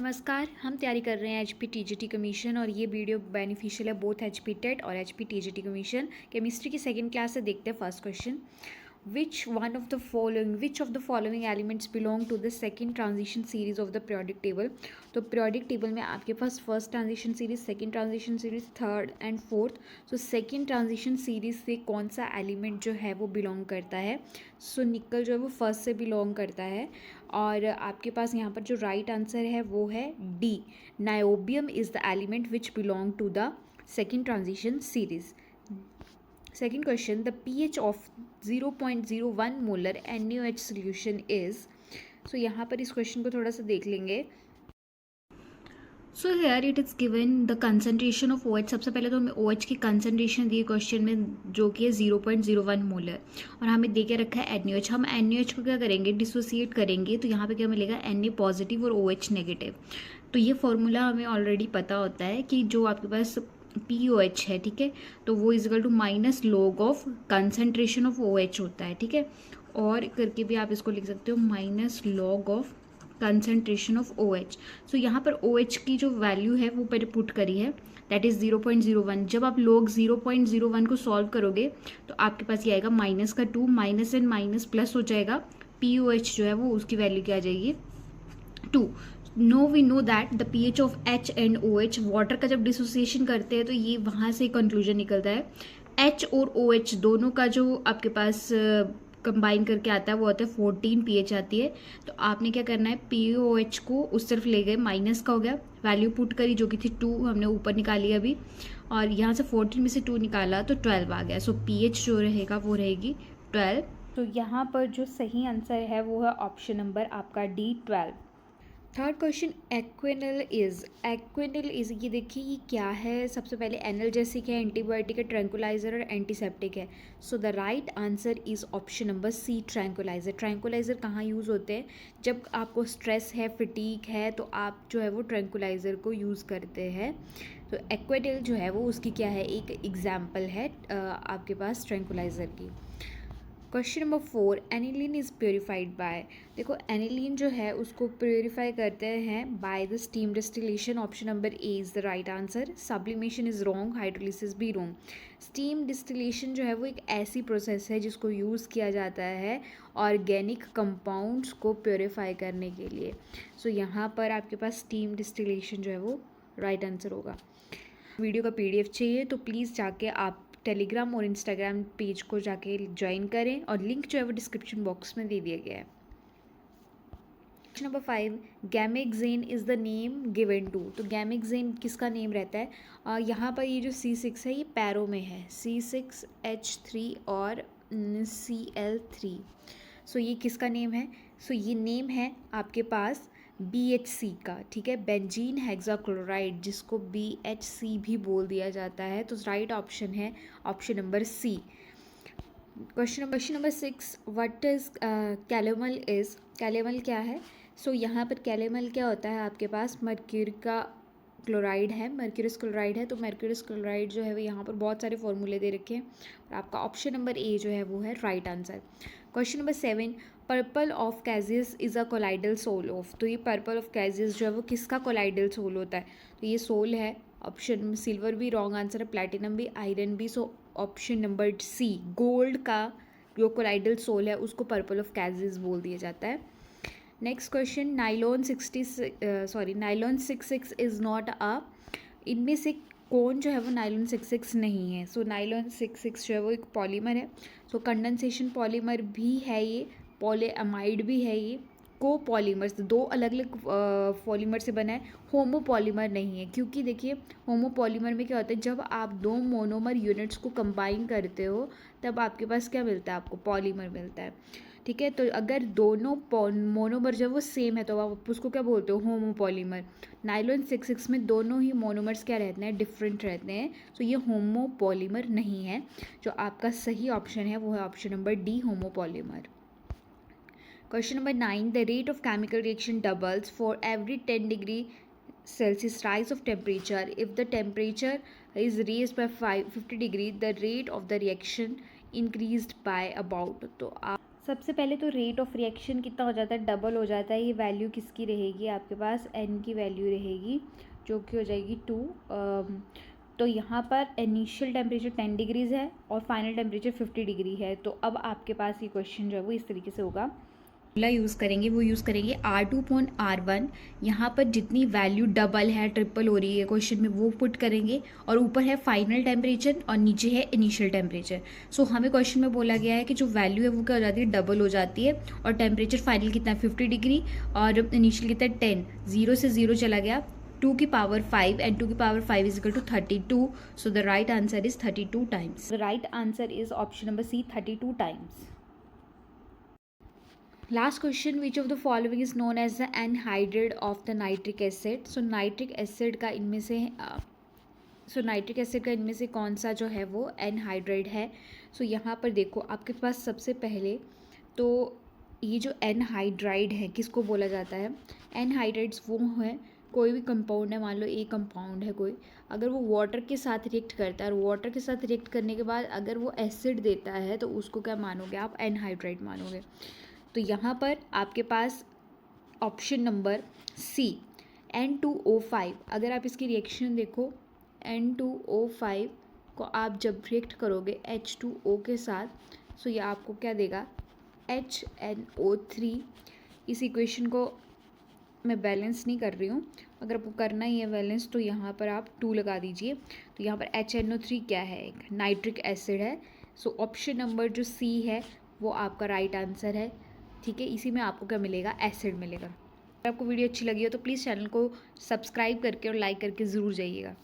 नमस्कार। हम तैयारी कर रहे हैं एचपी टीजीटी कमीशन और ये वीडियो बेनिफिशियल है बोथ एचपी टेट और एचपी टीजीटी कमीशन। केमिस्ट्री की सेकंड क्लास से देखते हैं first question. Which of the following elements belong to the second transition series of the periodic table. तो periodic table में आपके पास first transition series, second transition series, third and fourth. So second transition series से कौन सा element जो है वो बिलोंग करता है? सो निकल जो है वो फर्स्ट से बिलोंग करता है। और आपके पास यहाँ पर जो राइट आंसर है वो है D, niobium is the element which belong to the second transition series. Second question, the pH of 0.01 molar NaOH solution is. So यहाँ पर इस क्वेश्चन को थोड़ा सा देख लेंगे। So here it is given the concentration of OH। सबसे पहले तो हमें OH की कंसनट्रेशन दी है क्वेश्चन में, जो कि है 0.01 मोलर, और हमें दे के रखा है NaOH। हम NaOH को क्या करेंगे, डिसोसिएट करेंगे, तो यहाँ पे क्या मिलेगा, Na पॉजिटिव और OH नेगेटिव। तो ये फॉर्मूला हमें ऑलरेडी पता होता है कि जो आपके पास POH है, ठीक है, तो वो equal to minus log of concentration of OH होता है, ठीक है। और करके भी आप इसको लिख सकते हो minus log of concentration of OH। सो यहाँ पर OH की जो वैल्यू है वो पहले पुट करी है, दैट इज़ 0.01। जब आप लॉग 0.01 को सॉल्व करोगे तो आपके पास ये आएगा माइनस का 2, माइनस एंड माइनस प्लस हो जाएगा, POH जो है वो उसकी वैल्यू क्या आ जाएगी, 2। No we know that the pH of H and OH, water का जब डिसोसिएशन करते हैं तो ये वहाँ से कंक्लूजन निकलता है। H और OH दोनों का जो आपके पास कंबाइन करके आता है वो होता है 14 pH आती है। तो आपने क्या करना है, POH को उस तरफ ले गए, माइनस का हो गया, वैल्यू पुट करी जो कि थी 2, हमने ऊपर निकाली अभी, और यहाँ से 14 में से 2 निकाला तो 12 आ गया। सो pH जो रहेगा वो रहेगी 12। तो यहाँ पर जो सही आंसर है वो है ऑप्शन नंबर आपका D, 12। थर्ड क्वेश्चन, एक्विनल इज ये देखिए ये क्या है। सबसे पहले एनाल्जेसिक है, एंटीबायोटिक है, ट्रैंकुलाइजर और एंटीसेप्टिक है। So the right answer is option number C, tranquilizer. Tranquilizer कहाँ यूज़ होते हैं, जब आपको स्ट्रेस है, फटीक है, तो आप जो है वो ट्रैंकुलाइजर को यूज़ करते हैं। तो एक्विनल जो है वो उसकी क्या है, एक एग्जाम्पल है आपके पास ट्रैंकुलाइजर की। Question number 4, aniline is purified by. देखो एनिलीन जो है उसको प्योरीफाई करते हैं by the steam distillation. Option number A is the right answer. Sublimation is wrong, hydrolysis भी रॉन्ग। स्टीम डिस्टिलेशन जो है वो एक ऐसी प्रोसेस है जिसको यूज़ किया जाता है ऑर्गेनिक कंपाउंड्स को प्योरीफाई करने के लिए। सो यहाँ पर आपके पास स्टीम डिस्टिलेशन जो है वो राइट आंसर होगा। वीडियो का PDF चाहिए तो प्लीज़ जाके आप टेलीग्राम और इंस्टाग्राम पेज को जाके ज्वाइन करें, और लिंक जो है वो डिस्क्रिप्शन बॉक्स में दे दिया गया है। Question number 5, gammexane is the name given to. तो गैमेक्सेन किसका नेम रहता है? यहाँ पर ये जो C6 है ये पैरों में है, C6H3 और Cl3। सो ये किसका नेम है? सो ये नेम है आपके पास BHC का, ठीक है, बेंजीन हेक्साक्लोराइड, जिसको BHC भी बोल दिया जाता है। तो राइट ऑप्शन है option number C। Question number 6, what is calomel is. Calomel क्या है? सो यहाँ पर कैलेमल क्या होता है, आपके पास मर्क्यूरी का क्लोराइड है, मर्क्यूरस क्लोराइड है। तो मर्क्यूरस क्लोराइड जो है वो यहाँ पर बहुत सारे फॉर्मूले दे रखे हैं, और आपका ऑप्शन नंबर ए जो है वो है right answer. Question number 7, purple of cassius is a colloidal sol of. तो ये पर्पल ऑफ कैजियस जो है वो किसका कोलाइडल सोल होता है? तो ये सोल है। ऑप्शन सिल्वर भी रॉन्ग आंसर है, प्लैटिनम भी, आयरन भी। So option number C, gold का जो कोलाइडल सोल है उसको पर्पल ऑफ कैजियस बोल दिया जाता है। Next question, nylon 66 is not a. इनमें से कौन जो है वो नाइलॉन 66 नहीं है? सो नाइलॉन 66 जो है वो एक पॉलीमर है। सो कंडेंसेशन पॉलीमर भी है ये, पॉलीअमाइड भी है ये, कोपॉलीमर्स, दो अलग अलग पॉलीमर से बना है, होमोपॉलीमर नहीं है। क्योंकि देखिए होमोपॉलीमर में क्या होता है, जब आप दो मोनोमर यूनिट्स को कंबाइन करते हो तब आपके पास क्या मिलता है, आपको पॉलीमर मिलता है, ठीक है। तो अगर दोनों मोनोमर जब वो सेम है तो आप उसको क्या बोलते हो, होमोपॉलीमर। नाइलॉन 66 में दोनों ही मोनोमर्स क्या रहते हैं, डिफरेंट रहते हैं। तो ये होमोपॉलीमर नहीं है। जो आपका सही ऑप्शन है वो है option number D, homopolymer. Question number 9, the rate of chemical reaction doubles for every 10 degree Celsius rise of temperature. If the temperature is raised by 50 degree, the rate of the reaction increased by about। तो आप सबसे पहले तो rate of reaction कितना हो जाता है, double हो जाता है। ये वैल्यू किसकी रहेगी आपके पास, n की वैल्यू रहेगी जो कि हो जाएगी 2। तो यहाँ पर इनिशियल टेम्परेचर 10 डिग्रीज़ है और फाइनल टेम्परेचर 50 डिग्री है। तो अब आपके पास ये क्वेश्चन जो है वो इस तरीके से होगा, यूज़ करेंगे, वो यूज़ करेंगे R2/R1। यहाँ पर जितनी वैल्यू डबल है, ट्रिपल हो रही है क्वेश्चन में, वो पुट करेंगे और ऊपर है फाइनल टेम्परेचर और नीचे है इनिशियल टेम्परेचर। सो हमें क्वेश्चन में बोला गया है कि जो वैल्यू है वो क्या हो जाती है, डबल हो जाती है। और टेम्परेचर फाइनल कितना है 50 डिग्री और इनिशियल कितना है 10। 0 से 0 चला गया, 2 की पावर 5 एंड 2 की power 5 is equal to 32। So the right answer is 32 times. The right answer is option number C, 32 times. Last question, which of the following is known as the anhydride of the nitric acid? So nitric acid का इनमें से कौन सा जो है वो anhydride है? सो यहाँ पर देखो आपके पास सबसे पहले तो ये जो एनहाइड्राइड है किसको बोला जाता है? एनहाइड्राइड्स वो हैं, कोई भी कंपाउंड है, मान लो ए कंपाउंड है कोई, अगर वो वाटर के साथ रिएक्ट करता है और वाटर के साथ रिएक्ट करने के बाद अगर वो एसिड देता है तो उसको क्या मानोगे आप? एनहाइड्राइड मानोगे। तो यहाँ पर आपके पास ऑप्शन नंबर सी N2O5, अगर आप इसकी रिएक्शन देखो, N2O5 को आप जब रिएक्ट करोगे H2O के साथ, सो ये आपको क्या देगा? HNO3। इस इक्वेशन को मैं बैलेंस नहीं कर रही हूँ, अगर आपको करना ही है बैलेंस तो यहाँ पर आप 2 लगा दीजिए। तो यहाँ पर HNO3 क्या है? एक नाइट्रिक एसिड है। सो ऑप्शन नंबर जो सी है वो आपका राइट आंसर है। ठीक है, इसी में आपको क्या मिलेगा? एसिड मिलेगा। अगर आपको वीडियो अच्छी लगी हो तो प्लीज़ चैनल को सब्सक्राइब करके और लाइक करके ज़रूर जाइएगा।